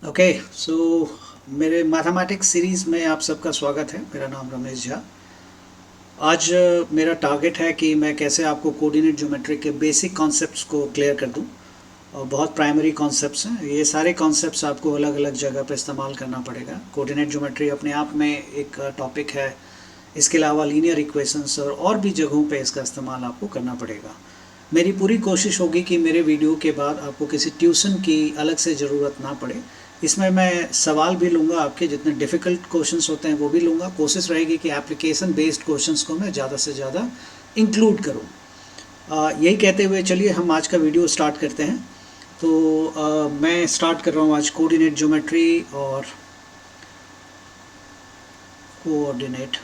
Okay so मेरे mathematics series में आप सबका स्वागत है। मेरा नाम रमेश झा। आज मेरा टारगेट है कि मैं कैसे आपको कोऑर्डिनेट ज्योमेट्री के बेसिक कॉन्सेप्ट्स को क्लियर कर दूं। और बहुत प्राइमरी कॉन्सेप्ट्स हैं, ये सारे कॉन्सेप्ट्स आपको अलग अलग जगह पे इस्तेमाल करना पड़ेगा। कोऑर्डिनेट ज्योमेट्री अपने आप में एक टॉपिक है। इसके अलावा लीनियर इक्वेशंस और भी जगहों पे इसका इस्तेमाल आपको करना पड़ेगा। मेरी पूरी कोशिश होगी कि मेरे वीडियो के बाद आपको किसी ट्यूशन की अलग से ज़रूरत ना पड़े। इसमें मैं सवाल भी लूँगा, आपके जितने डिफ़िकल्ट क्वेश्चंस होते हैं वो भी लूँगा। कोशिश रहेगी कि एप्लीकेशन बेस्ड क्वेश्चंस को मैं ज़्यादा से ज़्यादा इंक्लूड करूँ। यही कहते हुए चलिए हम आज का वीडियो स्टार्ट करते हैं। तो मैं स्टार्ट कर रहा हूँ आज कोऑर्डिनेट ज्योमेट्री और coordinate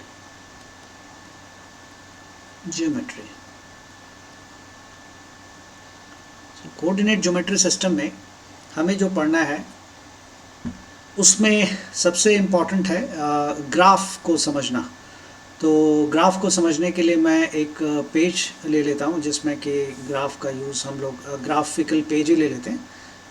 geometry. Coordinate geometry system में हमें जो पढ़ना है उसमें सबसे इम्पॉर्टेंट है ग्राफ को समझना। तो ग्राफ को समझने के लिए मैं एक पेज ले लेता हूँ जिसमें कि ग्राफ का यूज़ हम लोग ग्राफिकल पेज ही ले लेते हैं,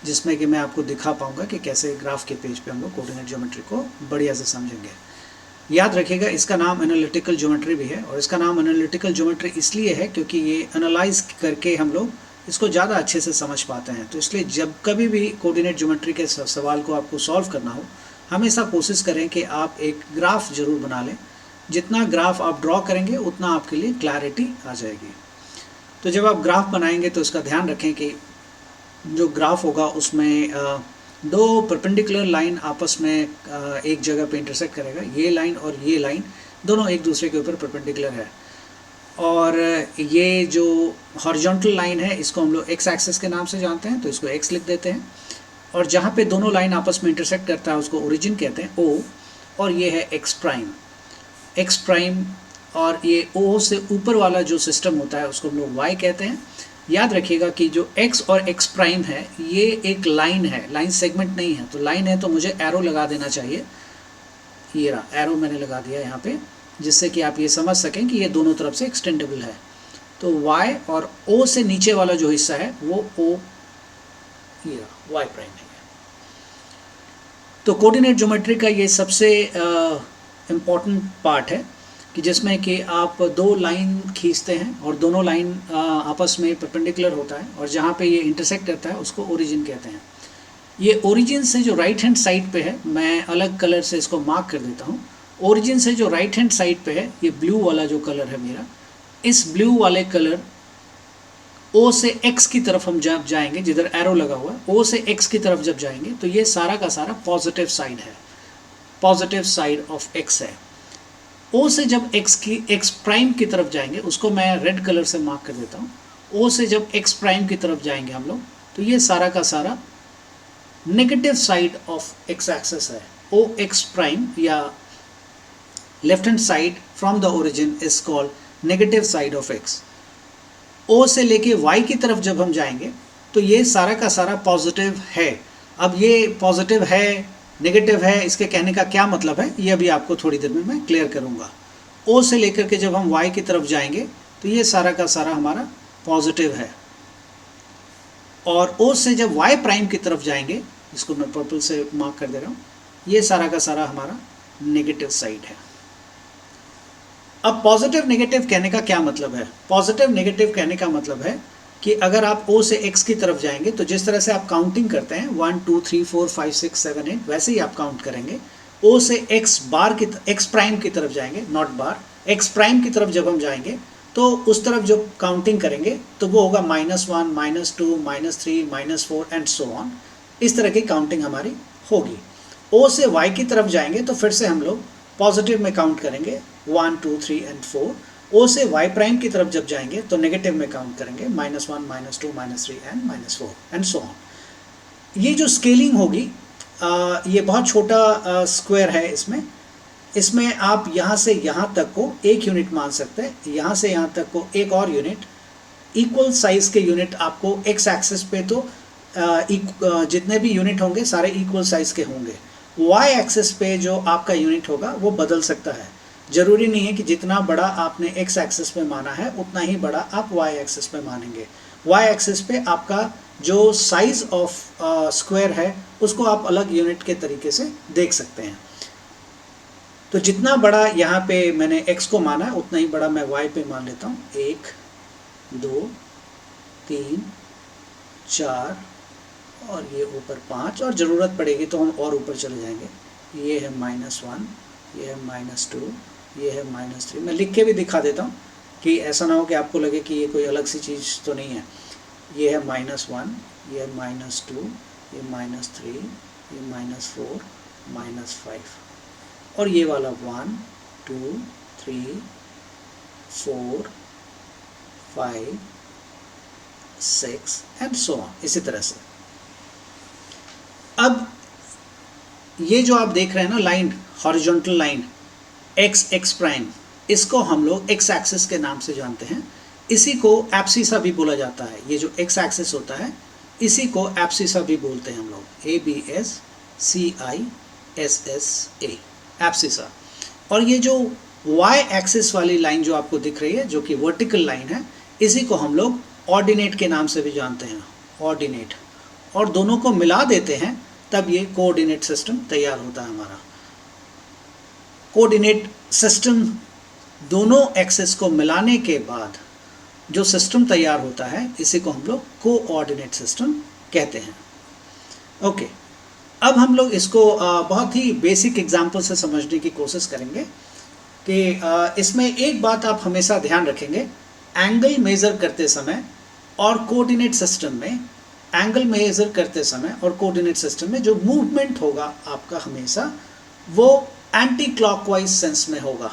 जिसमें कि मैं आपको दिखा पाऊँगा कि कैसे ग्राफ के पेज पे हम लोग कोऑर्डिनेट ज्योमेट्री को बढ़िया से समझेंगे। याद रखिएगा इसका नाम एनालिटिकल ज्योमेट्री भी है, और इसका नाम एनालिटिकल ज्योमेट्री इसलिए है क्योंकि ये एनालाइज करके हम लोग इसको ज़्यादा अच्छे से समझ पाते हैं। तो इसलिए जब कभी भी कोऑर्डिनेट ज्योमेट्री के सवाल को आपको सॉल्व करना हो, हमेशा कोशिश करें कि आप एक ग्राफ ज़रूर बना लें। जितना ग्राफ आप ड्रॉ करेंगे उतना आपके लिए क्लैरिटी आ जाएगी। तो जब आप ग्राफ बनाएंगे तो इसका ध्यान रखें कि जो ग्राफ होगा उसमें दो परपेंडिकुलर लाइन आपस में एक जगह पे इंटरसेक्ट करेगा। ये लाइन और ये लाइन दोनों एक दूसरे के ऊपर परपेंडिकुलर है, और ये जो हॉरिजॉन्टल लाइन है इसको हम लोग एक्स एक्सिस के नाम से जानते हैं, तो इसको एक्स लिख देते हैं। और जहाँ पे दोनों लाइन आपस में इंटरसेक्ट करता है उसको ओरिजिन कहते हैं, ओ, और ये है एक्स प्राइम। एक्स प्राइम और ये ओ से ऊपर वाला जो सिस्टम होता है उसको हम लोग वाई कहते हैं। याद रखिएगा कि जो एक्स और एक्स प्राइम है ये एक लाइन है, लाइन सेगमेंट नहीं है। तो लाइन है तो मुझे एरो लगा देना चाहिए। ये रहा एरो मैंने लगा दिया यहाँ पे, जिससे कि आप ये समझ सकें कि ये दोनों तरफ से एक्सटेंडेबल है। तो y और o से नीचे वाला जो हिस्सा है वो o, ये रहा y प्राइम है। तो कोऑर्डिनेट ज्योमेट्री का ये सबसे इम्पॉर्टेंट पार्ट है कि जिसमें कि आप दो लाइन खींचते हैं और दोनों लाइन आपस में परपेंडिकुलर होता है, और जहाँ पे ये इंटरसेक्ट करता है उसको ओरिजिन कहते हैं। ये ओरिजिन से जो राइट हैंड साइड पे है, मैं अलग कलर से इसको मार्क कर देता हूँ। ओरिजिन से जो राइट हैंड साइड पे है, ये ब्लू वाला जो कलर है मेरा, इस ब्लू वाले कलर ओ से एक्स की तरफ हम जब जाएंगे, जिधर एरो लगा हुआ है ओ से एक्स की तरफ जब जाएंगे तो ये सारा का सारा पॉजिटिव साइड है, पॉजिटिव साइड ऑफ एक्स है। ओ से जब एक्स प्राइम की तरफ जाएंगे, उसको मैं रेड कलर से मार्क कर देता हूँ। ओ से जब एक्स प्राइम की तरफ जाएंगे हम लोग, तो ये सारा का सारा negative side of x axis है। ओ एक्स प्राइम या left hand side from the origin is called negative side of x. O से लेके वाई की तरफ जब हम जाएंगे तो ये सारा का सारा पॉजिटिव है। अब ये पॉजिटिव है, नेगेटिव है, इसके कहने का क्या मतलब है ये अभी आपको थोड़ी देर में मैं क्लियर करूँगा। ओ से लेकर के जब हम वाई की तरफ जाएंगे तो ये सारा का सारा हमारा पॉजिटिव है, और ओ से जब वाई प्राइम की तरफ जाएंगे, इसको मैं पर्पल से मार्क कर दे रहा हूँ, ये सारा का सारा हमारा नेगेटिव साइड है। अब पॉजिटिव नेगेटिव कहने का क्या मतलब है? पॉजिटिव नेगेटिव कहने का मतलब है कि अगर आप O से X की तरफ जाएंगे तो जिस तरह से आप काउंटिंग करते हैं 1 2 3 4 5 6 7 8, वैसे ही आप काउंट करेंगे। O से X बार की X प्राइम की तरफ जाएंगे, नॉट बार, X प्राइम की तरफ जब हम जाएंगे तो उस तरफ जब काउंटिंग करेंगे तो वो होगा -1 -2 -3 -4 एंड सो ऑन। इस तरह की काउंटिंग हमारी होगी। O से Y की तरफ जाएंगे तो फिर से हम लोग पॉजिटिव में काउंट करेंगे 1 2 3 एंड 4। ओ से वाई प्राइम की तरफ जब जाएंगे तो नेगेटिव में काउंट करेंगे -1 -2 -3 एंड -4 एंड सो ऑन। ये जो स्केलिंग होगी ये बहुत छोटा स्क्वायर है। इसमें आप यहाँ से यहाँ तक को एक यूनिट मान सकते हैं, यहाँ से यहाँ तक को एक और यूनिट, इक्वल साइज के यूनिट आपको एक्स एक्सिस पे तो जितने भी यूनिट होंगे सारे इक्वल साइज के होंगे। वाई एक्सिस पे जो आपका यूनिट होगा वो बदल सकता है। जरूरी नहीं है कि जितना बड़ा आपने एक्स एक्सिस पे माना है उतना ही बड़ा आप वाई एक्सिस पे मानेंगे। वाई एक्सिस पे आपका जो साइज ऑफ स्क्वायर है उसको आप अलग यूनिट के तरीके से देख सकते हैं। तो जितना बड़ा यहाँ पे मैंने x को माना है उतना ही बड़ा मैं y पे मान लेता हूँ। 1 2 3 4 और ये ऊपर 5, और ज़रूरत पड़ेगी तो हम और ऊपर चले जाएंगे। ये है -1, ये है -2, ये है -3। मैं लिख के भी दिखा देता हूँ कि ऐसा ना हो कि आपको लगे कि ये कोई अलग सी चीज़ तो नहीं है। ये है -1, ये है -2, ये -3, ये -4, -5, और ये वाला 1 2 3 4 5 6 एंड सो ऑन, इसी तरह से। अब ये जो आप देख रहे हैं ना line, horizontal line x prime, इसको हम लोग x एक्सिस के नाम से जानते हैं। इसी को एब्सिसा भी बोला जाता है। ये जो x एक्सिस होता है इसी को एब्सिसा भी बोलते हैं हम लोग, ABSCISSA, एब्सिसा। और ये जो y एक्सिस वाली लाइन जो आपको दिख रही है, जो कि वर्टिकल लाइन है, इसी को हम लोग ऑर्डिनेट के नाम से भी जानते हैं, ऑर्डिनेट। और दोनों को मिला देते हैं तब ये कोऑर्डिनेट सिस्टम तैयार होता है हमारा। कोऑर्डिनेट सिस्टम, दोनों एक्सिस को मिलाने के बाद जो सिस्टम तैयार होता है इसी को हम लोग कोऑर्डिनेट सिस्टम कहते हैं। ओके, अब हम लोग इसको बहुत ही बेसिक एग्जांपल से समझने की कोशिश करेंगे कि इसमें एक बात आप हमेशा ध्यान रखेंगे, एंगल मेज़र करते समय और कोऑर्डिनेट सिस्टम में, एंगल मेज़र करते समय और कोऑर्डिनेट सिस्टम में जो मूवमेंट होगा आपका हमेशा वो एंटी क्लॉकवाइज सेंस में होगा।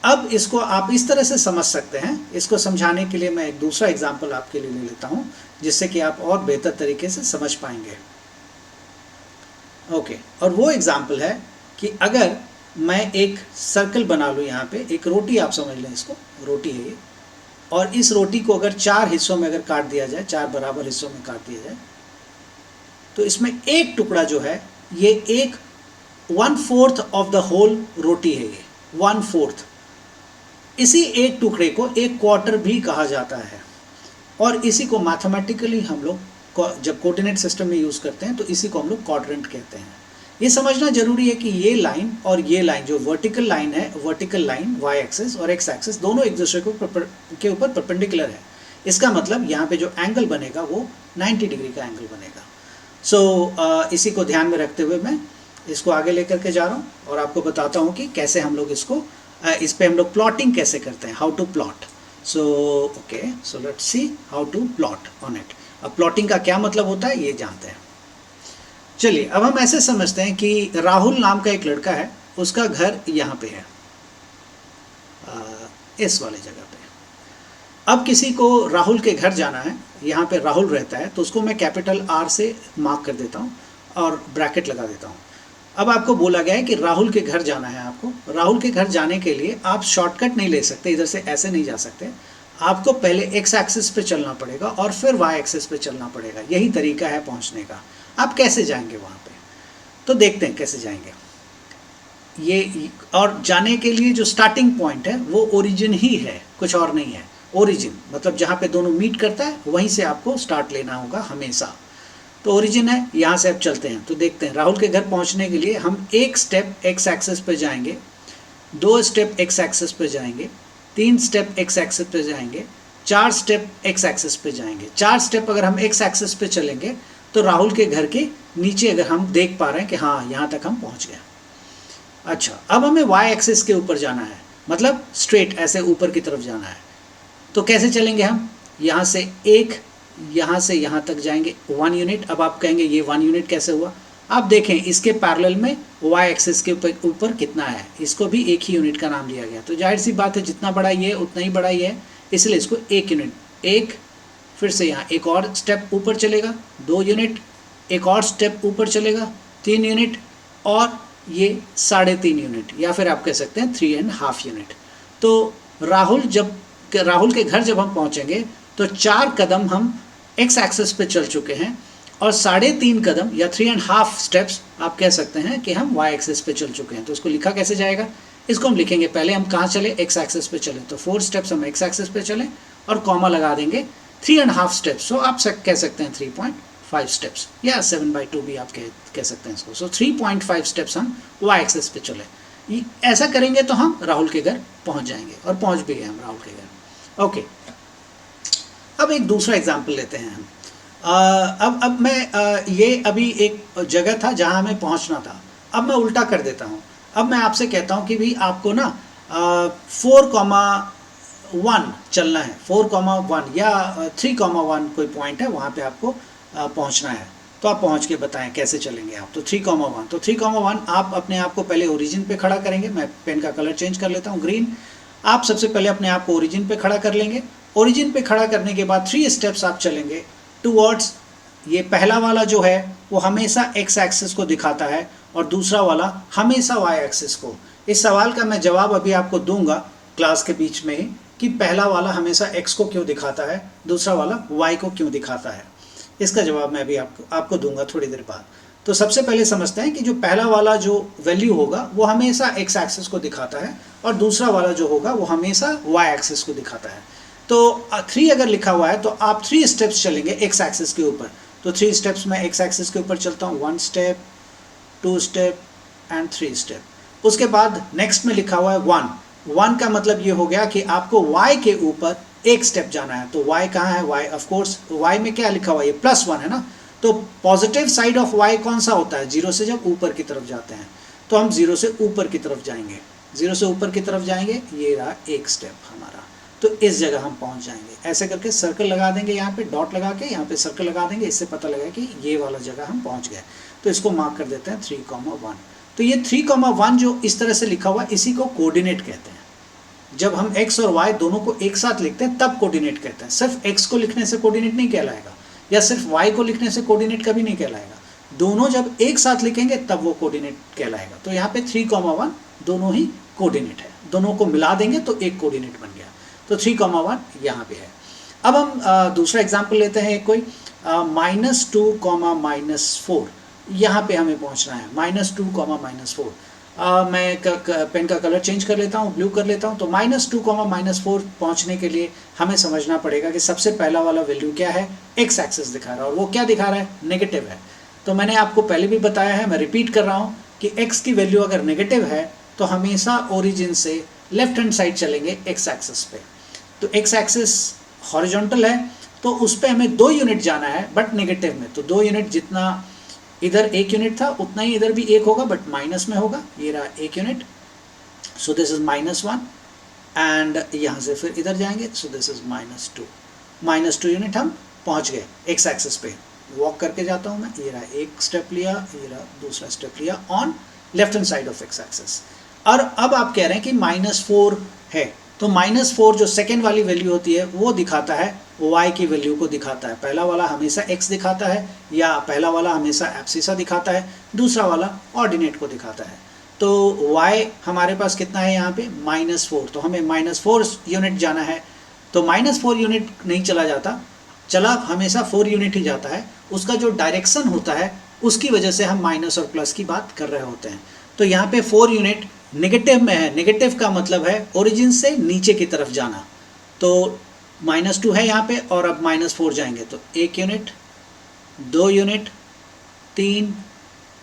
अब इसको आप इस तरह से समझ सकते हैं। इसको समझाने के लिए मैं एक दूसरा एग्जांपल आपके लिए ले लेता हूं, जिससे कि आप और बेहतर तरीके से समझ पाएंगे। ओके, और वो एग्जांपल है कि अगर मैं एक सर्कल बना लूँ, यहाँ पे एक रोटी आप समझ लें, इसको रोटी है ये, और इस रोटी को अगर 4 हिस्सों में अगर काट दिया जाए, 4 बराबर हिस्सों में काट दिया जाए, तो इसमें एक टुकड़ा जो है ये एक 1/4 ऑफ द होल रोटी है, ये 1/4। इसी एक टुकड़े को एक क्वार्टर भी कहा जाता है। और इसी को मैथमेटिकली हम लोग जब कोऑर्डिनेट सिस्टम में यूज़ करते हैं तो इसी को हम लोग क्वाड्रेंट कहते हैं। ये समझना जरूरी है कि ये लाइन और ये लाइन जो वर्टिकल लाइन है, वर्टिकल लाइन y एक्सिस और x एक्सिस दोनों एक दूसरे के ऊपर परपेंडिकुलर है। इसका मतलब यहाँ पे जो एंगल बनेगा वो 90 डिग्री का एंगल बनेगा। सो इसी को ध्यान में रखते हुए मैं इसको आगे लेकर के जा रहा हूँ और आपको बताता हूँ कि कैसे हम लोग इसको इस पे हम लोग प्लॉटिंग कैसे करते हैं, how to plot. So okay, so let's see how to plot on it. अब प्लॉटिंग का क्या मतलब होता है ये जानते हैं। चलिए, अब हम ऐसे समझते हैं कि राहुल नाम का एक लड़का है, उसका घर यहाँ पे है, इस वाले जगह पे। अब किसी को राहुल के घर जाना है, यहाँ पे राहुल रहता है, तो उसको मैं कैपिटल R से मार्क कर देता हूँ और ब्रैकेट लगा देता हूँ। अब आपको बोला गया है कि राहुल के घर जाना है आपको। राहुल के घर जाने के लिए आप शॉर्टकट नहीं ले सकते, इधर से ऐसे नहीं जा सकते। आपको पहले x एक्सिस पे चलना पड़ेगा और फिर y एक्सिस पे चलना पड़ेगा। यही तरीका है पहुंचने का। आप कैसे जाएंगे वहाँ पे, तो देखते हैं कैसे जाएंगे ये। और जाने के लिए जो स्टार्टिंग पॉइंट है वो ओरिजिन ही है, कुछ और नहीं है। ओरिजिन मतलब जहाँ पे दोनों मीट करता है वहीं से आपको स्टार्ट लेना होगा हमेशा। तो ओरिजिन है, यहाँ से अब चलते हैं। तो देखते हैं राहुल के घर पहुँचने के लिए हम एक स्टेप x एक्सिस पे जाएंगे, 2 स्टेप x एक्सिस पे जाएंगे, 3 स्टेप x एक्सिस पे जाएंगे, 4 स्टेप x एक्सिस पे जाएंगे। 4 स्टेप अगर हम x एक्सिस पे चलेंगे तो राहुल के घर के नीचे अगर हम देख पा रहे हैं कि हाँ यहाँ तक हम पहुँच गए। अच्छा, अब हमें y एक्सिस के ऊपर जाना है, मतलब स्ट्रेट ऐसे ऊपर की तरफ जाना है। तो कैसे चलेंगे हम, यहाँ से यहाँ से यहाँ तक जाएंगे 1 यूनिट। अब आप कहेंगे ये 1 यूनिट कैसे हुआ, आप देखें इसके पैरेलल में y एक्सिस के ऊपर कितना है, इसको भी एक ही यूनिट का नाम दिया गया। तो जाहिर सी बात है जितना बड़ा ये उतना ही बड़ा ये है, इसलिए इसको 1 यूनिट। एक फिर से यहाँ एक और स्टेप ऊपर चलेगा 2 यूनिट, एक और स्टेप ऊपर चलेगा 3 यूनिट, और ये 3.5 यूनिट, या फिर आप कह सकते हैं 3.5 यूनिट। तो राहुल के घर जब हम पहुँचेंगे तो 4 कदम हम x एक्सिस पे चल चुके हैं और 3.5 कदम या 3.5 स्टेप्स आप कह सकते हैं कि हम y एक्सिस पे चल चुके हैं। तो इसको लिखा कैसे जाएगा, इसको हम लिखेंगे, पहले हम कहाँ चले, x एक्सिस पे चले, तो 4 स्टेप्स हम x एक्सिस पे चले और कॉमा लगा देंगे 3.5 स्टेप्स, सो आप कह सकते हैं 3.5 स्टेप्स, या 7/2 भी आप कह सकते हैं इसको। सो 3.5 स्टेप्स हम वाई एक्सेस पे चले। ऐसा करेंगे तो हम राहुल के घर पहुंच जाएंगे, और पहुंच भी गए हम राहुल के घर। ओके, अब एक दूसरा एग्जाम्पल लेते हैं हम। अब मैं ये अभी एक जगह था जहां हमें पहुंचना था, अब मैं उल्टा कर देता हूं। अब मैं आपसे कहता हूं कि भी आपको ना 4,1 चलना है, 4,1 या 3,1 कोई पॉइंट है, वहां पे आपको पहुंचना है। तो आप पहुंच के बताएं कैसे चलेंगे आप। तो 3,1, तो 3,1 आप अपने आप को पहले ओरिजिन पे खड़ा करेंगे। मैं पेन का कलर चेंज कर लेता हूँ, ग्रीन। आप सबसे पहले अपने आप को ओरिजिन पे खड़ा कर लेंगे। ओरिजिन पे खड़ा करने के बाद 3 स्टेप्स आप चलेंगे टूवर्ड्स, ये पहला वाला जो है वो हमेशा एक्स एक्सिस को दिखाता है, और दूसरा वाला हमेशा वाई एक्सिस को। इस सवाल का मैं जवाब अभी आपको दूंगा क्लास के बीच में ही, कि पहला वाला हमेशा एक्स को क्यों दिखाता है, दूसरा वाला वाई को क्यों दिखाता है। इसका जवाब मैं अभी आपको दूंगा थोड़ी देर बाद। तो सबसे पहले समझते हैं कि जो पहला वाला जो वैल्यू होगा वो हमेशा एक्स एक्सिस को दिखाता है, और दूसरा वाला जो होगा वो हमेशा वाई एक्सिस को दिखाता है। तो 3 अगर लिखा हुआ है तो आप 3 स्टेप्स चलेंगे एक्स एक्सिस के ऊपर। तो 3 स्टेप्स में एक्स एक्सिस के ऊपर चलता हूँ, 1 स्टेप, 2 स्टेप एंड 3 स्टेप। उसके बाद नेक्स्ट में लिखा हुआ है 1 का मतलब ये हो गया कि आपको y के ऊपर एक स्टेप जाना है। तो y कहाँ है, y ऑफ कोर्स y में क्या लिखा हुआ है, ये +1 है ना। तो पॉजिटिव साइड ऑफ y कौन सा होता है, 0 से जब ऊपर की तरफ जाते हैं। तो हम 0 से ऊपर की तरफ जाएंगे, 0 से ऊपर की तरफ जाएंगे, ये रहा एक स्टेप हमारा। तो इस जगह हम पहुंच जाएंगे। ऐसे करके सर्कल लगा देंगे, यहाँ पे डॉट लगा के यहाँ पे सर्कल लगा देंगे, इससे पता लगा कि ये वाला जगह हम पहुंच गए। तो इसको मार्क कर देते हैं 3,1। तो ये 3,1 जो इस तरह से लिखा हुआ, इसी को कोऑर्डिनेट कहते हैं। जब हम x और y दोनों को एक साथ लिखते हैं तब कोऑर्डिनेट कहते हैं। सिर्फ x को लिखने से कोऑर्डिनेट नहीं कहलाएगा, या सिर्फ y को लिखने से कोऑर्डिनेट कभी नहीं कहलाएगा। दोनों जब एक साथ लिखेंगे तब वो कोऑर्डिनेट कहलाएगा। तो यहाँ पे 3,1 दोनों ही कोऑर्डिनेट है, दोनों को मिला देंगे तो एक कोऑर्डिनेट बन गया। तो 3,1 यहाँ पे है। अब हम दूसरा एग्जाम्पल लेते हैं एक कोई, -2, -4, यहाँ पे हमें पहुँचना है, -2, -4। मैं पेन का कलर चेंज कर लेता हूँ, ब्लू कर लेता हूँ। तो -2, -4 पहुँचने के लिए हमें समझना पड़ेगा कि सबसे पहला वाला वैल्यू क्या है, एक्स एक्सिस दिखा रहा है, और वो क्या दिखा रहा है, नेगेटिव है। तो मैंने आपको पहले भी बताया है, मैं रिपीट कर रहा हूँ कि x की वैल्यू अगर नेगेटिव है तो हमेशा ओरिजिन से लेफ्ट हैंड साइड चलेंगे एक्स एक्सिस पे। तो एक्स एक्सिस हॉरिजॉन्टल है तो उस पर हमें 2 यूनिट जाना है, बट नेगेटिव में। तो 2 यूनिट, जितना इधर 1 यूनिट था उतना ही इधर भी 1 होगा, बट माइनस में होगा। ये रहा 1 unit, so this is -1, and यहाँ से फिर इधर जाएंगे, सो दिस इज -2 यूनिट हम पहुँच गए एक्स एक्सिस पे। वॉक करके जाता हूँ मैं, ये रहा एक स्टेप लिया, ये रहा दूसरा स्टेप लिया on left hand side of x axis. और अब आप कह रहे हैं कि -4 है, तो -4 जो सेकेंड वाली वैल्यू होती है वो दिखाता है y की वैल्यू को दिखाता है। पहला वाला हमेशा x दिखाता है, या पहला वाला हमेशा एब्सिसा दिखाता है, दूसरा वाला ऑर्डिनेट को दिखाता है। तो y हमारे पास कितना है यहाँ पे, -4। तो हमें -4 यूनिट जाना है। तो -4 यूनिट नहीं चला जाता, चला हमेशा 4 यूनिट ही जाता है। उसका जो डायरेक्शन होता है उसकी वजह से हम माइनस और प्लस की बात कर रहे होते हैं। तो यहाँ पे 4 यूनिट नेगेटिव में है। नेगेटिव का मतलब है ओरिजिन से नीचे की तरफ जाना। तो -2 है यहाँ पे, और अब -4 जाएंगे तो 1 यूनिट, 2 यूनिट, 3,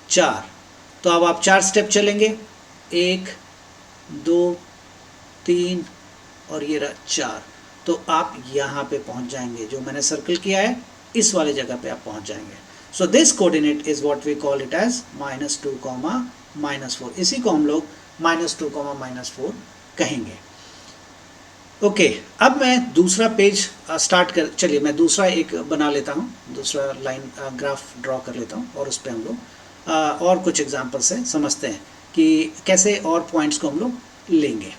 4। तो अब आप 4 स्टेप चलेंगे, 1, 2, 3 और ये रहा 4। तो आप यहाँ पे पहुँच जाएंगे, जो मैंने सर्कल किया है इस वाले जगह पे आप पहुँच जाएंगे। So this coordinate is what we call it as -2, -4। इसी को हम लोग -2, -4 कहेंगे। ओके, अब मैं दूसरा पेज चलिए मैं दूसरा एक बना लेता हूँ, दूसरा लाइन ग्राफ ड्रॉ कर लेता हूँ, और उस पर हम लोग और कुछ एग्जांपल से समझते हैं कि कैसे और पॉइंट्स को हम लोग लेंगे।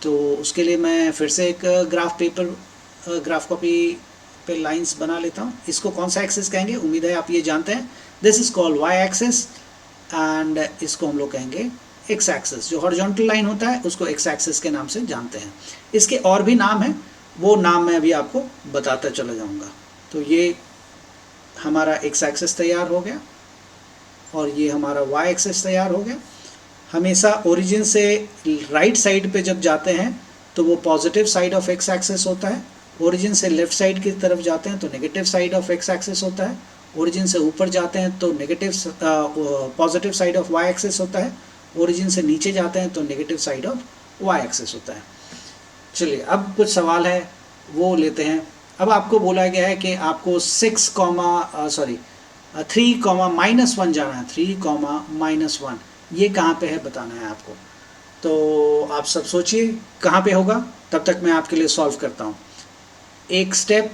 तो उसके लिए मैं फिर से एक ग्राफ कॉपी पे लाइंस बना लेता हूँ। इसको कौन सा एक्सिस कहेंगे, उम्मीद है आप ये जानते हैं। This is called Y axis, and इसको हम लोग कहेंगे एक्स एक्सिस। जो हॉरिजॉन्टल लाइन होता है उसको एक्स एक्सिस के नाम से जानते हैं। इसके और भी नाम हैं, वो नाम मैं अभी आपको बताता चला जाऊंगा। तो ये हमारा एक्स एक्सिस तैयार हो गया, और ये हमारा वाई एक्सिस तैयार हो गया। हमेशा ओरिजिन से राइट साइड पे जब जाते हैं तो वो positive side of x axis होता है, ओरिजिन से लेफ्ट साइड की तरफ जाते हैं तो negative side of x axis होता है, ओरिजिन से ऊपर जाते हैं तो negative positive side of Y axis होता है, ओरिजिन से नीचे जाते हैं तो negative side of Y axis होता है। चलिए अब कुछ सवाल है वो लेते हैं। अब आपको बोला गया है कि आपको 3,-1 जाना है, 3,-1 ये कहाँ पे है बताना है आपको। तो आप सब सोचिए कहाँ पे होगा, तब तक मैं आपके लिए सॉल्व करता हूँ। एक स्टेप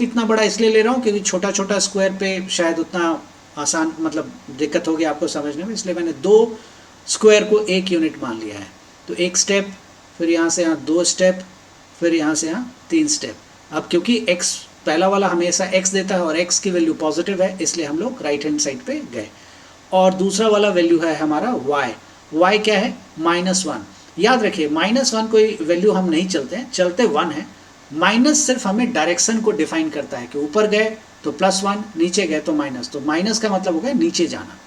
इतना बड़ा इसलिए ले रहा हूँ क्योंकि छोटा छोटा स्क्वायर पे शायद उतना आसान मतलब दिक्कत होगी आपको समझने में, इसलिए मैंने 2 स्क्वायर को 1 यूनिट मान लिया है। तो एक स्टेप, फिर यहाँ से यहाँ 2 स्टेप, फिर यहाँ से यहाँ 3 स्टेप। अब क्योंकि x पहला वाला हमेशा x देता है और x की वैल्यू पॉजिटिव है, इसलिए हम लोग राइट हैंड साइड पे गए। और दूसरा वाला वैल्यू है हमारा y क्या है -1। याद रखिए -1 कोई वैल्यू हम नहीं चलते 1 है। माइनस सिर्फ हमें डायरेक्शन को डिफाइन करता है कि ऊपर गए तो +1, नीचे गए तो माइनस, तो माइनस का मतलब हो गया नीचे जाना।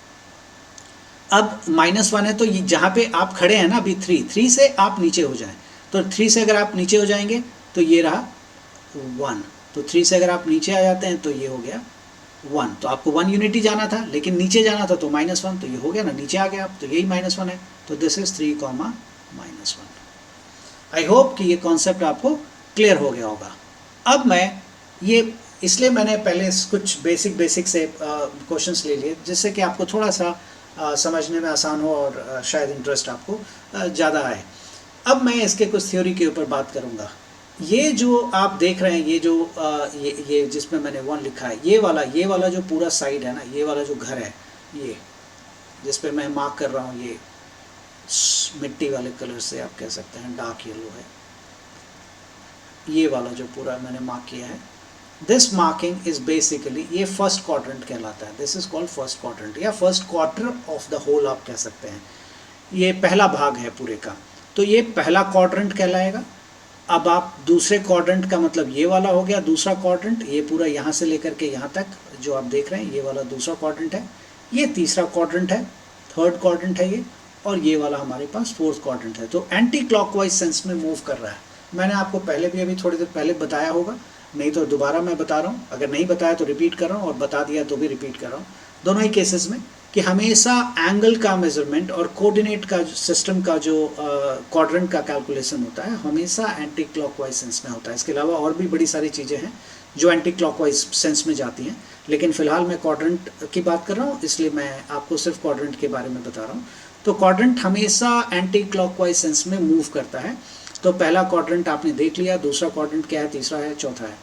अब -1 है तो ये जहाँ पे आप खड़े हैं ना अभी 3 से आप नीचे हो जाएं, तो 3 से अगर आप नीचे हो जाएंगे तो ये रहा 1, तो 3 से अगर आप नीचे आ जाते हैं तो ये हो गया 1। तो आपको 1 यूनिट ही जाना था लेकिन नीचे जाना था तो -1, तो ये हो गया ना, नीचे आ गया आप, तो यही -1 है। तो दिस इज 3,-1। आई होप कि ये कॉन्सेप्ट आपको क्लियर हो गया होगा। अब मैं ये इसलिए मैंने पहले कुछ बेसिक से क्वेश्चंस ले लिए जिससे कि आपको थोड़ा सा समझने में आसान हो और शायद इंटरेस्ट आपको ज़्यादा आए। अब मैं इसके कुछ थ्योरी के ऊपर बात करूँगा। ये जो आप देख रहे हैं, ये जो ये जिसमें मैंने 1 लिखा है, ये वाला जो पूरा साइड है ना, ये वाला जो घर है, ये जिस पे मैं मार्क कर रहा हूँ, ये मिट्टी वाले कलर से आप कह सकते हैं डार्क येलो है, ये वाला जो पूरा मैंने मार्क किया है, दिस मार्किंग इज बेसिकली ये फर्स्ट क्वाड्रेंट कहलाता है। This is called first quadrant या first quarter of the whole आप कह सकते हैं। ये पहला भाग है पूरे का, तो ये पहला क्वाड्रेंट कहलाएगा। अब आप दूसरे क्वाड्रेंट का मतलब ये वाला हो गया दूसरा क्वाड्रेंट, ये पूरा यहाँ से लेकर के यहाँ तक जो आप देख रहे हैं ये वाला दूसरा क्वाड्रेंट है, ये तीसरा क्वाड्रेंट है, थर्ड क्वाड्रेंट है ये, और ये वाला हमारे पास फोर्थ क्वाड्रेंट है। तो एंटी क्लॉकवाइज सेंस में मूव कर रहा है। मैंने आपको पहले भी अभी थोड़ी देर पहले बताया होगा, नहीं तो दोबारा मैं बता रहा हूँ, अगर नहीं बताया तो रिपीट कर रहा हूँ और बता दिया तो भी रिपीट कर रहा हूँ, दोनों ही केसेस में, कि हमेशा एंगल का मेजरमेंट और कोऑर्डिनेट का सिस्टम का जो क्वाड्रेंट का कैलकुलेशन होता है हमेशा एंटी क्लॉकवाइज सेंस में होता है। इसके अलावा और भी बड़ी सारी चीज़ें हैं जो एंटी क्लॉकवाइज सेंस में जाती हैं, लेकिन फ़िलहाल मैं क्वाड्रेंट की बात कर रहा हूँ, इसलिए मैं आपको सिर्फ क्वाड्रेंट के बारे में बता रहा हूँ। तो क्वाड्रेंट हमेशा एंटी क्लॉकवाइज सेंस में मूव करता है। तो पहला क्वाड्रेंट आपने देख लिया, दूसरा क्वाड्रेंट क्या है, तीसरा है, चौथा है।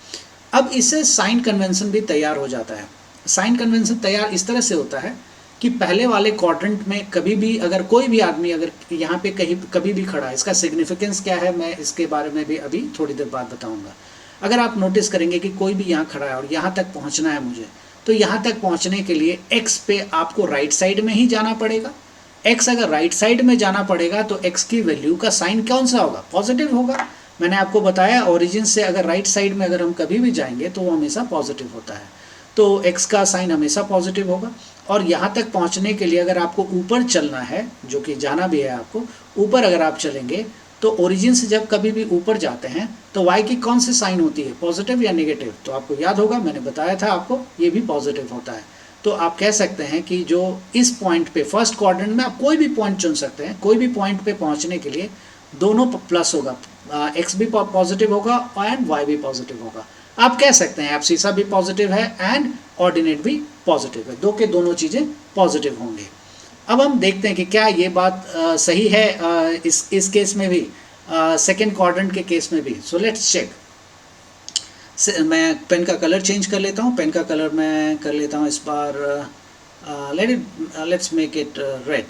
अब इससे साइन कन्वेंशन भी तैयार हो जाता है। साइन कन्वेंशन तैयार इस तरह से होता है कि पहले वाले क्वाड्रेंट में कभी भी अगर कोई भी आदमी अगर यहाँ पे कभी भी खड़ा है, इसका सिग्निफिकेंस क्या है मैं इसके बारे में भी अभी थोड़ी देर बाद बताऊंगा। अगर आप नोटिस करेंगे कि कोई भी यहाँ खड़ा है और यहाँ तक पहुँचना है मुझे, तो यहाँ तक पहुँचने के लिए एक्स पे आपको राइट साइड में ही जाना पड़ेगा। एक्स अगर राइट साइड में जाना पड़ेगा तो एक्स की वैल्यू का साइन कौन सा होगा, पॉजिटिव होगा। मैंने आपको बताया ओरिजिन से अगर राइट साइड में अगर हम कभी भी जाएंगे तो वो हमेशा पॉजिटिव होता है, तो एक्स का साइन हमेशा पॉजिटिव होगा। और यहाँ तक पहुँचने के लिए अगर आपको ऊपर चलना है, जो कि जाना भी है आपको ऊपर, अगर आप चलेंगे तो ओरिजिन से जब कभी भी ऊपर जाते हैं तो वाई की कौन सी साइन होती है, पॉजिटिव या नेगेटिव, तो आपको याद होगा मैंने बताया था आपको, ये भी पॉजिटिव होता है। तो आप कह सकते हैं कि जो इस पॉइंट पे फर्स्ट क्वाड्रेंट में आप कोई भी पॉइंट चुन सकते हैं, कोई भी पॉइंट पे पहुंचने के लिए दोनों प्लस होगा, एक्स भी पॉजिटिव होगा एंड वाई भी पॉजिटिव होगा। आप कह सकते हैं एब्सिसा भी पॉजिटिव है एंड ऑर्डिनेट भी पॉजिटिव है, दो के दोनों चीज़ें पॉजिटिव होंगे। अब हम देखते हैं कि क्या ये बात सही है इस केस में भी, सेकेंड क्वाड्रेंट के केस में भी। So let's check. मैं पेन का कलर चेंज कर लेता हूँ, पेन का कलर मैं कर लेता हूँ इस बार, लेट्स मेक इट रेड।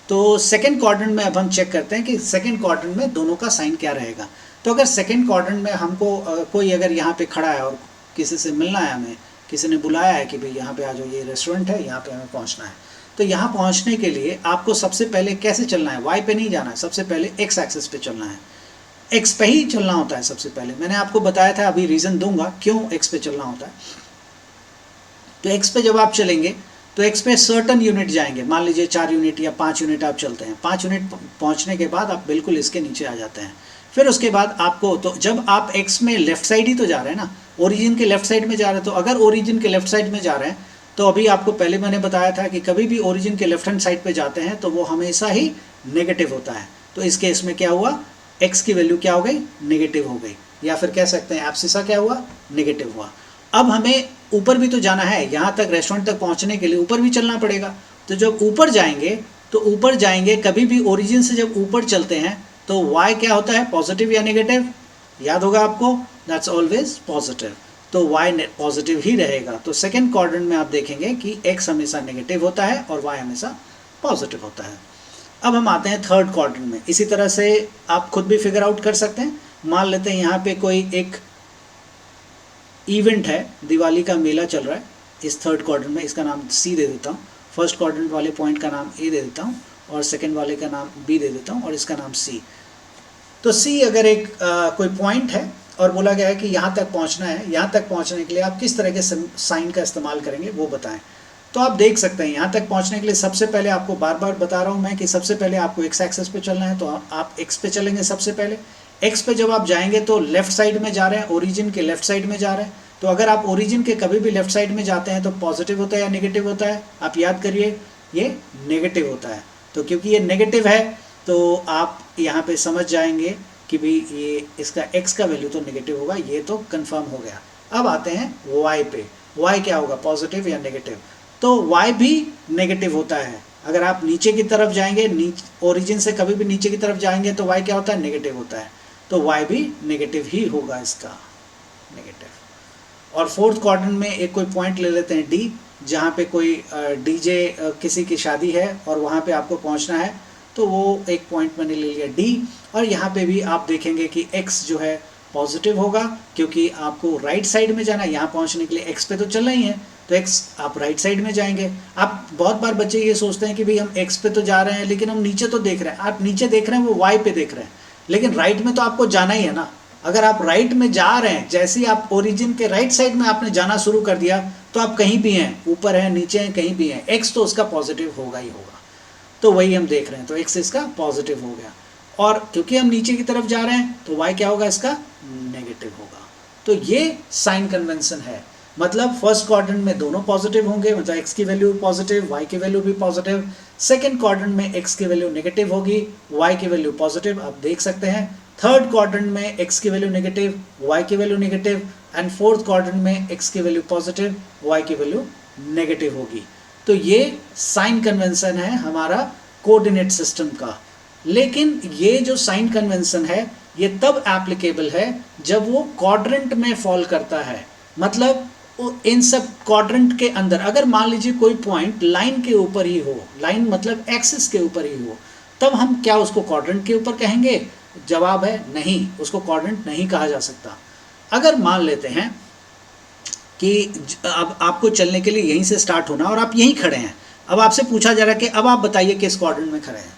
तो सेकेंड क्वाड्रेंट में अब हम चेक करते हैं कि सेकेंड क्वाड्रेंट में दोनों का साइन क्या रहेगा। तो अगर सेकेंड क्वाड्रेंट में हमको कोई अगर यहाँ पे खड़ा है और किसी से मिलना है, हमें किसी ने बुलाया है कि भाई यहाँ पे आ जाओ, ये रेस्टोरेंट है, यहाँ पे हमें पहुँचना है, तो यहाँ पहुँचने के लिए आपको सबसे पहले कैसे चलना है, वाई पे नहीं जाना है, सबसे पहले एक्स एक्सिस पे चलना है, एक्स पे ही चलना होता है सबसे पहले। मैंने आपको बताया था, अभी रीज़न दूंगा क्यों एक्स पे चलना होता है। तो एक्स पे जब आप चलेंगे तो एक्स पे सर्टन यूनिट जाएंगे, मान लीजिए 4 यूनिट या 5 यूनिट आप चलते हैं, 5 यूनिट पहुंचने के बाद आप बिल्कुल इसके नीचे आ जाते हैं। फिर उसके बाद आपको, तो जब आप x में लेफ्ट साइड ही तो जा रहे हैं ना, ओरिजिन के लेफ्ट साइड में जा रहे हैं, तो अगर ओरिजिन के लेफ्ट साइड में जा रहे हैं तो अभी आपको पहले मैंने बताया था कि कभी भी ओरिजिन के लेफ्ट हैंड साइड पे जाते हैं तो वो हमेशा ही नेगेटिव होता है। तो इस केस में क्या हुआ, x की वैल्यू क्या हो गई, नेगेटिव हो गई, या फिर कह सकते हैं एब्सिसा क्या हुआ, नेगेटिव हुआ। अब हमें ऊपर भी तो जाना है, यहाँ तक रेस्टोरेंट तक पहुँचने के लिए ऊपर भी चलना पड़ेगा। तो जब ऊपर जाएंगे तो ऊपर जाएंगे, कभी भी ओरिजिन से जब ऊपर चलते हैं तो y क्या होता है, पॉजिटिव या नेगेटिव, याद होगा आपको, दैट्स ऑलवेज पॉजिटिव। तो y पॉजिटिव ही रहेगा। तो सेकंड क्वाड्रेंट में आप देखेंगे कि x हमेशा नेगेटिव होता है और y हमेशा पॉजिटिव होता है। अब हम आते हैं थर्ड क्वाड्रेंट में। इसी तरह से आप खुद भी फिगर आउट कर सकते हैं। मान लेते हैं यहाँ पे कोई एक इवेंट है, दिवाली का मेला चल रहा है इस थर्ड क्वाड्रेंट में, इसका नाम C दे देता हूँ, फर्स्ट क्वाड्रेंट वाले पॉइंट का नाम A दे देता हूँ और सेकेंड वाले का नाम B दे देता हूँ और इसका नाम C। तो C अगर एक कोई पॉइंट है और बोला गया है कि यहाँ तक पहुँचना है, यहाँ तक पहुँचने के लिए आप किस तरह के साइन का इस्तेमाल करेंगे वो बताएं। तो आप देख सकते हैं यहाँ तक पहुँचने के लिए सबसे पहले आपको बार बार बता रहा हूँ मैं कि सबसे पहले आपको x एक्सेस पे चलना है, तो आप x पे चलेंगे। सबसे पहले x पे जब आप जाएंगे तो लेफ्ट साइड में जा रहे हैं, ओरिजिन के लेफ्ट साइड में जा रहे हैं। तो अगर आप ओरिजिन के कभी भी लेफ्ट साइड में जाते हैं तो पॉजिटिव होता है या नेगेटिव होता है, आप याद करिए, ये नेगेटिव होता है। तो क्योंकि ये नेगेटिव है तो आप यहाँ पे समझ जाएंगे कि भाई ये इसका x का वैल्यू तो नेगेटिव होगा, ये तो कंफर्म हो गया। अब आते हैं y पे, y क्या होगा, पॉजिटिव या नेगेटिव। तो y भी नेगेटिव होता है। अगर आप नीचे की तरफ जाएंगे, ओरिजिन से कभी भी नीचे की तरफ जाएंगे तो y क्या होता है, नेगेटिव होता है। तो y भी नेगेटिव ही होगा, इसका नेगेटिव। और फोर्थ क्वाड्रेंट में एक कोई पॉइंट ले लेते हैं D, जहाँ पे कोई DJ किसी की शादी है और वहाँ पे आपको पहुँचना है, तो वो एक पॉइंट मैंने ले लिया D। और यहाँ पे भी आप देखेंगे कि x जो है पॉजिटिव होगा क्योंकि आपको राइट साइड में जाना है। यहाँ पहुँचने के लिए x पे तो चलना ही है, तो x आप राइट साइड में जाएंगे। आप बहुत बार बच्चे ये सोचते हैं कि भाई हम x पे तो जा रहे हैं लेकिन हम नीचे तो देख रहे हैं। आप नीचे देख रहे हैं, वो y पे देख रहे हैं, लेकिन राइट में तो आपको जाना ही है ना। अगर आप राइट में जा रहे हैं, जैसे ही आप ओरिजिन के राइट साइड में आपने जाना शुरू कर दिया तो आप कहीं भी हैं, ऊपर हैं, नीचे हैं, कहीं भी हैं, x तो उसका पॉजिटिव होगा ही होगा। तो वही हम देख रहे हैं, तो x इसका पॉजिटिव हो गया। और क्योंकि हम नीचे की तरफ जा रहे हैं तो y क्या होगा, इसका नेगेटिव होगा। तो ये साइन कन्वेंशन है, मतलब फर्स्ट क्वाड्रेंट में दोनों पॉजिटिव होंगे, मतलब x की वैल्यू पॉजिटिव, y की वैल्यू भी पॉजिटिव। सेकंड क्वाड्रेंट में x की वैल्यू नेगेटिव होगी, y की वैल्यू पॉजिटिव। आप देख सकते हैं थर्ड क्वाड्रेंट में x की वैल्यू नेगेटिव, y की value negative, and fourth quadrant में x की वैल्यू पॉजिटिव, y की वैल्यू नेगेटिव होगी। तो ये साइन कन्वेंशन है हमारा कोऑर्डिनेट सिस्टम का। लेकिन ये जो साइन कन्वेंशन है ये तब एप्लीकेबल है जब वो क्वाड्रेंट में फॉल करता है। मतलब इन सब क्वाड्रेंट के अंदर अगर मान लीजिए कोई पॉइंट लाइन के ऊपर ही हो, लाइन मतलब एक्सिस के ऊपर ही हो, तब हम क्या उसको क्वाड्रेंट के ऊपर कहेंगे? जवाब है नहीं, उसको क्वाड्रेंट नहीं कहा जा सकता। अगर मान लेते हैं कि अब आपको चलने के लिए यहीं से स्टार्ट होना और आप यहीं खड़े हैं, अब आपसे पूछा जा रहा है कि अब आप बताइए किस क्वाड्रेंट में खड़े हैं,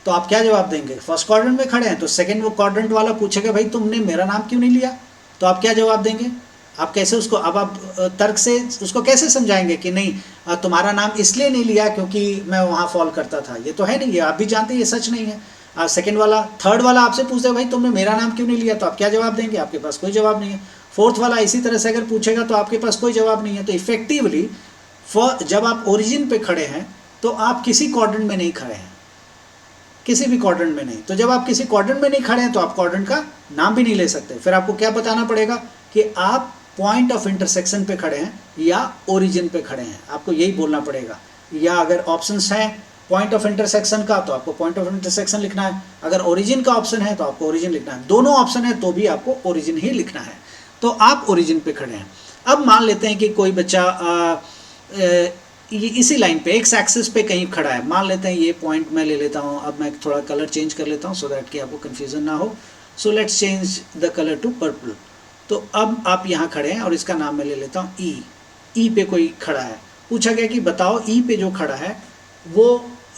तो आप क्या जवाब देंगे? फर्स्ट क्वाड्रेंट में खड़े हैं। तो सेकंड वो क्वाड्रेंट वाला पूछेगा भाई तुमने मेरा नाम क्यों नहीं लिया, तो आप क्या जवाब देंगे? आप कैसे उसको, अब आप तर्क से उसको कैसे समझाएंगे कि नहीं तुम्हारा नाम इसलिए नहीं लिया क्योंकि मैं वहाँ फॉल करता था? ये तो है नहीं, ये आप भी जानते हैं ये सच नहीं है। सेकंड वाला, थर्ड वाला आपसे पूछते भाई तुमने मेरा नाम क्यों नहीं लिया, तो आप क्या जवाब देंगे? आपके पास कोई जवाब नहीं है। फोर्थ वाला इसी तरह से अगर पूछेगा तो आपके पास कोई जवाब नहीं है। तो इफेक्टिवली जब आप ओरिजिन पे खड़े हैं तो आप किसी क्वाड्रेंट में नहीं खड़े हैं, किसी भी क्वाड्रेंट में नहीं। तो जब आप किसी क्वाड्रेंट में नहीं खड़े हैं तो आप क्वाड्रेंट का नाम भी नहीं ले सकते। फिर आपको क्या बताना पड़ेगा कि आप पॉइंट ऑफ इंटरसेक्शन पे खड़े हैं या ओरिजिन पे खड़े हैं, आपको यही बोलना पड़ेगा। या अगर ऑप्शंस हैं पॉइंट ऑफ इंटरसेक्शन का तो आपको पॉइंट ऑफ इंटरसेक्शन लिखना है, अगर ओरिजिन का ऑप्शन है तो आपको ओरिजिन लिखना है, दोनों ऑप्शन है तो भी आपको ओरिजिन ही लिखना है। तो आप ओरिजिन पे खड़े हैं। अब मान लेते हैं कि कोई बच्चा ये इसी लाइन पे एक्स एक्सिस पे कहीं खड़ा है, मान लेते हैं ये पॉइंट मैं ले लेता हूँ। अब मैं थोड़ा कलर चेंज कर लेता हूँ सो दैट कि आपको कन्फ्यूज़न ना हो। So let's change the colour to purple. तो अब आप यहाँ खड़े हैं और इसका नाम मैं ले लेता हूँ ई। ई पे कोई खड़ा है, पूछा गया कि बताओ ई पे जो खड़ा है वो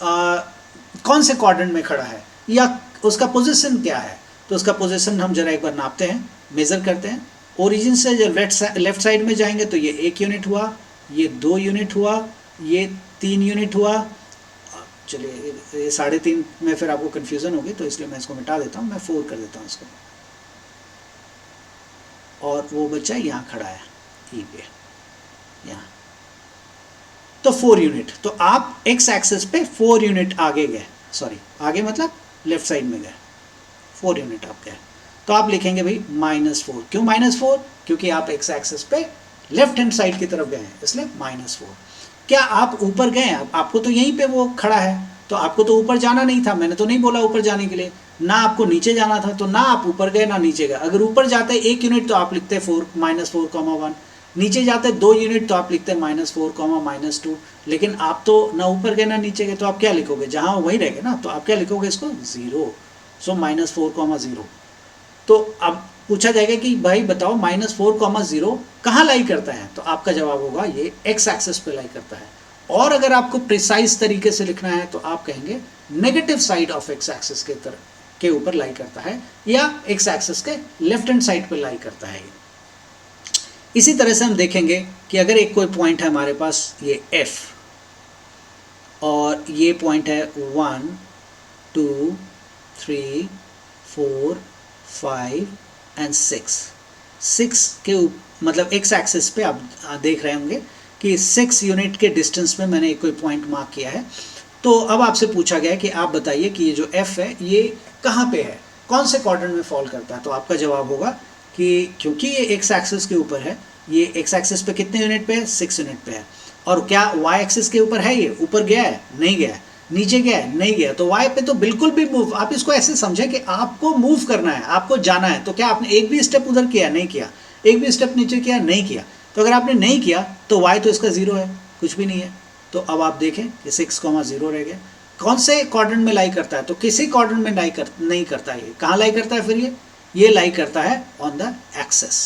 कौन से क्वाड्रेंट में खड़ा है या उसका पोजीशन क्या है। तो उसका पोजीशन हम जरा एक बार नापते हैं, मेज़र करते हैं। ओरिजिन से जब लेफ्ट साइड में जाएंगे तो ये 1 यूनिट हुआ, ये 2 यूनिट हुआ, ये 3 यूनिट हुआ, चलिए ये 3.5 में फिर आपको कन्फ्यूज़न होगी, तो इसलिए मैं इसको मिटा देता हूँ, मैं 4 कर देता हूँ इसको, और वो बच्चा यहाँ खड़ा है ई पे यहाँ, तो 4 यूनिट। तो आप एक्स एक्सेस पे 4 यूनिट आगे गए, सॉरी आगे मतलब लेफ्ट साइड में गए, 4 यूनिट आप गए, तो आप लिखेंगे भाई -4। क्यों -4? क्योंकि आप एक्स एक्सेस पे लेफ्ट हैंड साइड की तरफ गए हैं, इसलिए -4। क्या आप ऊपर गए? आपको तो यहीं पे वो खड़ा है, तो आपको तो ऊपर जाना नहीं था, मैंने तो नहीं बोला ऊपर जाने के लिए, ना आपको नीचे जाना था, तो ना आप ऊपर गए ना नीचे गए। अगर ऊपर जाते 1 यूनिट तो आप लिखते -4, नीचे जाते 2 यूनिट तो आप लिखते -4, -2, लेकिन आप तो ना ऊपर गए ना नीचे गए, तो आप क्या लिखोगे? जहाँ वहीं रह गए ना, तो आप क्या लिखोगे इसको? 0। सो -4, 0। तो अब पूछा जाएगा कि भाई बताओ -4, 0 कहाँ लाई करता है, तो आपका जवाब होगा ये एक्स एक्सिस पे लाई करता है। और अगर आपको प्रिसाइज तरीके से लिखना है तो आप कहेंगे negative side of x axis के ऊपर लाई करता है, या एक्स एक्सिस के लेफ्ट हैंड साइड पे लाई करता है। इसी तरह से हम देखेंगे कि अगर एक कोई पॉइंट है हमारे पास ये F, और ये पॉइंट है 1 2 3 4 5 एंड 6 के मतलब एक्स एक्सिस पे आप देख रहे होंगे कि 6 यूनिट के डिस्टेंस में मैंने एक कोई पॉइंट मार्क किया है। तो अब आपसे पूछा गया कि आप बताइए कि ये जो F है ये कहाँ पे है, कौन से क्वाड्रेंट में फॉल करता है। तो आपका जवाब होगा कि क्योंकि ये एक्स एक्सिस के ऊपर है, ये एक्स एक्सिस पे कितने यूनिट पे है? 6 यूनिट पे है। और क्या वाई एक्सिस के ऊपर है? ये ऊपर गया है? नहीं गया है। नीचे गया है? नहीं गया। तो वाई पे तो बिल्कुल भी मूव, आप इसको ऐसे समझें कि आपको मूव करना है, आपको जाना है। तो क्या आपने एक भी स्टेप उधर किया? नहीं किया। एक भी स्टेप नीचे किया? नहीं किया। तो अगर आपने नहीं किया तो वाई तो इसका 0 है, कुछ भी नहीं है। तो अब आप देखें कि 6,0 रह गया। कौन से क्वाड्रेंट में लाई करता है? तो किसी क्वाड्रेंट में नहीं करता है। ये कहाँ लाई करता है फिर? ये लाई करता है ऑन द एक्सेस।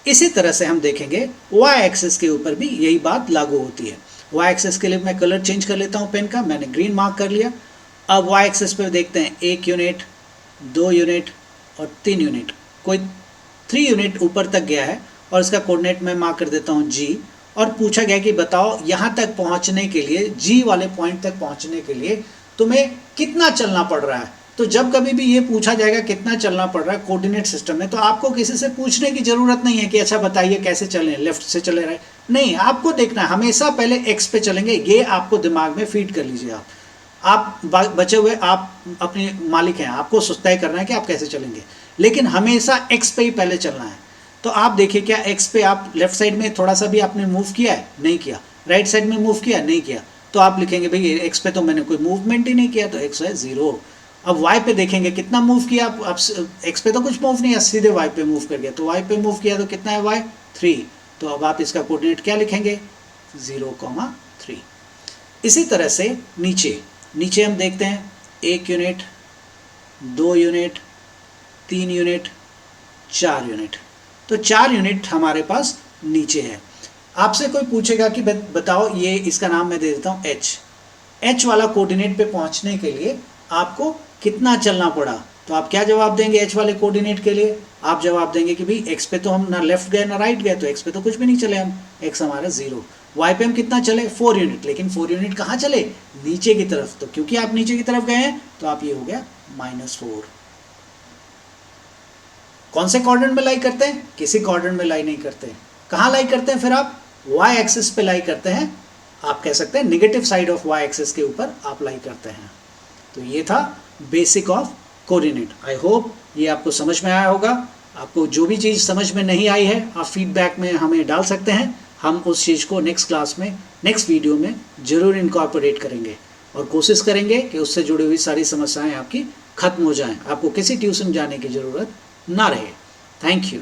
इसी तरह से हम देखेंगे वाई एक्सेस के ऊपर भी यही बात लागू होती है। वाई एक्सेस के लिए मैं कलर चेंज कर लेता हूँ पेन का, मैंने ग्रीन मार्क कर लिया। अब वाई एक्सेस पे देखते हैं 1 यूनिट, 2 यूनिट और 3 यूनिट। कोई 3 यूनिट ऊपर तक गया है और इसका कोऑर्डिनेट मैं मार्क कर देता हूँ G। और पूछा गया कि बताओ यहाँ तक पहुँचने के लिए, G वाले पॉइंट तक पहुँचने के लिए तुम्हें कितना चलना पड़ रहा है। तो जब कभी भी ये पूछा जाएगा कितना चलना पड़ रहा है कोऑर्डिनेट सिस्टम में, तो आपको किसी से पूछने की ज़रूरत नहीं है कि अच्छा बताइए कैसे चलें, लेफ्ट से चले रहे, नहीं, आपको देखना है हमेशा पहले एक्स पे चलेंगे। ये आपको दिमाग में फीड कर लीजिए। आप बचे हुए आप अपने मालिक हैं, आपको तय करना है कि आप कैसे चलेंगे, लेकिन हमेशा एक्स पे ही पहले चलना है। तो आप देखिए क्या एक्स पे आप लेफ्ट साइड में थोड़ा सा भी आपने मूव किया है? नहीं किया। राइट साइड में मूव किया? नहीं किया। तो आप लिखेंगे भाई एक्स पे तो मैंने कोई मूवमेंट ही नहीं किया, तो एक्स है 0। अब वाई पे देखेंगे कितना मूव किया आप एक्स पे तो कुछ मूव नहीं है, सीधे वाई पे मूव कर गया। तो वाई पे मूव किया तो कितना है वाई? 3। तो अब आप इसका कोऑर्डिनेट क्या लिखेंगे? 0,3। इसी तरह से नीचे हम देखते हैं 1 यूनिट, 2 यूनिट, 3 यूनिट, 4 यूनिट। तो 4 यूनिट हमारे पास नीचे है। आपसे कोई पूछेगा कि बताओ, ये इसका नाम मैं दे देता हूँ H वाला कोऑर्डिनेट पे पहुँचने के लिए आपको कितना चलना पड़ा। तो आप क्या जवाब देंगे H वाले कोऑर्डिनेट के लिए? आप जवाब देंगे कि भाई x पे तो हम ना लेफ्ट गए ना राइट गए, तो x पे तो कुछ भी नहीं चले हम, x हमारा 0। y पे हम कितना चले? 4 यूनिट। लेकिन 4 यूनिट कहाँ चले? नीचे की तरफ। तो क्योंकि आप नीचे की तरफ गए हैं तो आप ये हो गया -4। कौन से क्वाड्रेंट में लाई करते हैं? किसी क्वाड्रेंट में लाई नहीं करते। कहाँ लाई करते हैं फिर आप? y एक्सिस पे लाई करते हैं। आप कह सकते हैं negative side of y axis के ऊपर आप लाई करते हैं। तो ये था basic of coordinate. I hope ये आपको समझ में आया होगा। आपको जो भी चीज़ समझ में नहीं आई है आप फीडबैक में हमें डाल सकते हैं। हम उस चीज़ को नेक्स्ट क्लास में, नेक्स्ट वीडियो में ज़रूर इनकॉर्पोरेट करेंगे और कोशिश करेंगे कि उससे जुड़ी हुई सारी समस्याएं आपकी खत्म हो जाएं, आपको किसी ट्यूशन जाने की ज़रूरत ना रहे। Thank you.